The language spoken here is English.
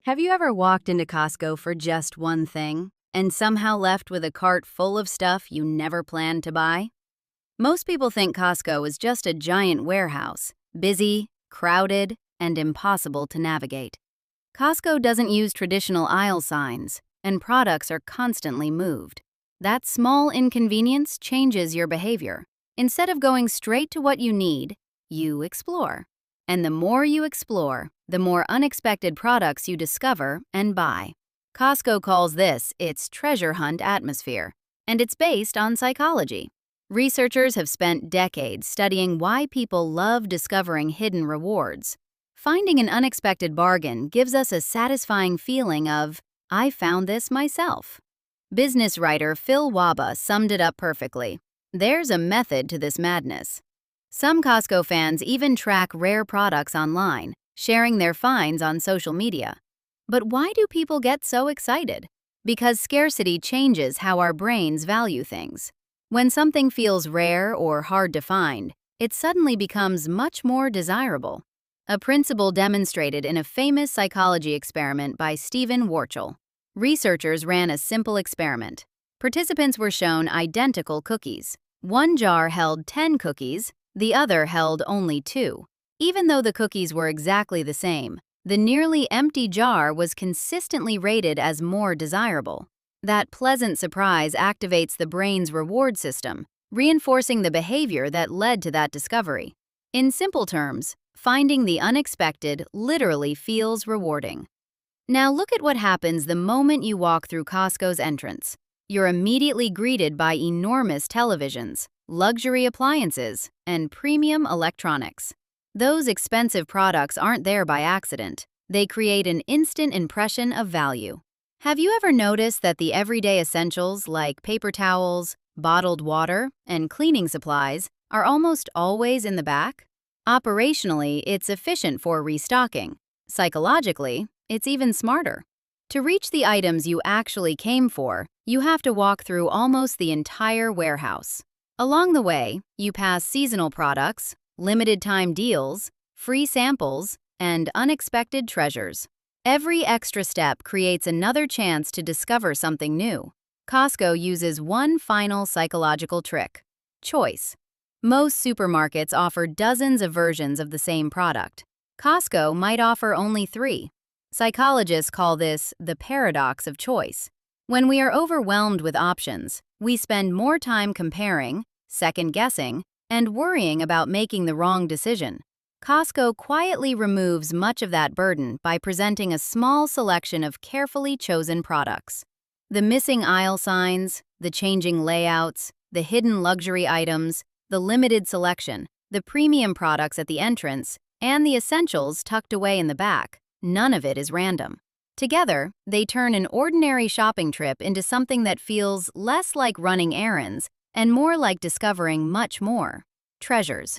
Have you ever walked into Costco for just one thing and somehow left with a cart full of stuff you never planned to buy? Most people think Costco is just a giant warehouse, busy, crowded, and impossible to navigate. Costco doesn't use traditional aisle signs, and products are constantly moved. That small inconvenience changes your behavior. Instead of going straight to what you need, you explore. And the more you explore, the more unexpected products you discover and buy. Costco calls this its treasure hunt atmosphere, and it's based on psychology. Researchers have spent decades studying why people love discovering hidden rewards. Finding an unexpected bargain gives us a satisfying feeling of, I found this myself. Business writer Phil Wahba summed it up perfectly. There's a method to this madness. Some Costco fans even track rare products online, sharing their finds on social media. But why do people get so excited? Because scarcity changes how our brains value things. When something feels rare or hard to find, it suddenly becomes much more desirable. A principle demonstrated in a famous psychology experiment by Stephen Warchel. Researchers ran a simple experiment. Participants were shown identical cookies. One jar held 10 cookies, the other held only 2. Even though the cookies were exactly the same, the nearly empty jar was consistently rated as more desirable. That pleasant surprise activates the brain's reward system, reinforcing the behavior that led to that discovery. In simple terms, finding the unexpected literally feels rewarding. Now look at what happens the moment you walk through Costco's entrance. You're immediately greeted by enormous televisions, luxury appliances, and premium electronics. Those expensive products aren't there by accident. They create an instant impression of value. Have you ever noticed that the everyday essentials like paper towels, bottled water, and cleaning supplies are almost always in the back? Operationally, it's efficient for restocking. Psychologically, it's even smarter. To reach the items you actually came for, you have to walk through almost the entire warehouse. Along the way, you pass seasonal products, limited-time deals, free samples, and unexpected treasures. Every extra step creates another chance to discover something new. Costco uses one final psychological trick: choice. Most supermarkets offer dozens of versions of the same product. Costco might offer only 3. Psychologists call this the paradox of choice. When we are overwhelmed with options, we spend more time comparing, second-guessing, and worrying about making the wrong decision. Costco quietly removes much of that burden by presenting a small selection of carefully chosen products. The missing aisle signs, the changing layouts, the hidden luxury items, the limited selection, the premium products at the entrance, and the essentials tucked away in the back, none of it is random. Together, they turn an ordinary shopping trip into something that feels less like running errands and more like discovering much more: treasures.